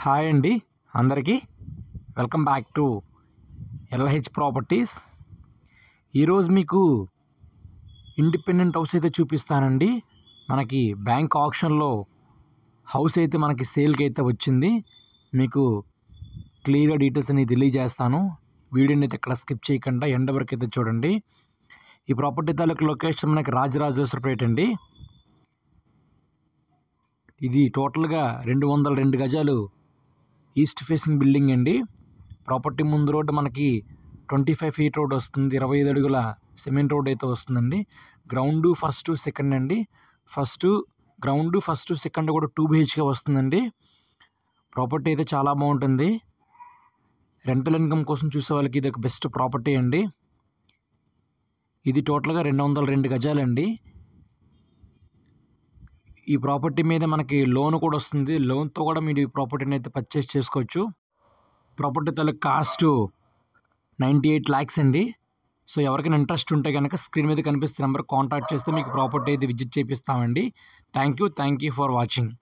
Hi అండి అందరికీ welcome back to LH properties. ఈరోజు మీకు ఇండిపెండెంట్ హౌస్ అయితే చూపిస్తానండి. మనకి బ్యాంక్ ఆప్షన్లో హౌస్ అయితే మనకి సేల్కి అయితే వచ్చింది. మీకు క్లియర్గా డీటెయిల్స్ అని తెలియజేస్తాను. వీడియోని అయితే ఎక్కడ స్కిప్ చేయకుండా ఎండ్ వరకు అయితే చూడండి. ఈ ప్రాపర్టీ తాలూకు లొకేషన్ మనకి రాజరాజేశ్వరపేట అండి. ఇది టోటల్గా 202 గజాలు ఈస్ట్ ఫేసింగ్ బిల్డింగ్ అండి. ప్రాపర్టీ ముందు రోడ్డు మనకి 25 ఫీట్ రోడ్ వస్తుంది. 25 అడుగుల సిమెంట్ రోడ్ అయితే వస్తుందండి. గ్రౌండ్ ఫస్ట్ సెకండ్ అండి. గ్రౌండ్ ఫస్ట్ సెకండ్ కూడా 2 BHK వస్తుందండి. ప్రాపర్టీ అయితే చాలా బాగుంటుంది. రెంటల్ ఇన్కమ్ కోసం చూసే వాళ్ళకి ఇది ఒక బెస్ట్ ప్రాపర్టీ అండి. ఇది టోటల్గా 202 గజాలండి. ఈ ప్రాపర్టీ మీద మనకి లోన్ కూడా వస్తుంది. లోన్తో కూడా మీరు ఈ ప్రాపర్టీని అయితే పర్చేస్ చేసుకోవచ్చు. ప్రాపర్టీ తాలూకు కాస్ట్ 98 lakhs అండి. సో ఎవరికైనా ఇంట్రెస్ట్ ఉంటే కనుక స్క్రీన్ మీద కనిపిస్తున్న నెంబర్ కాంటాక్ట్ చేస్తే మీకు ప్రాపర్టీ అయితే విజిట్ చేపిస్తామండి. Thank you for watching.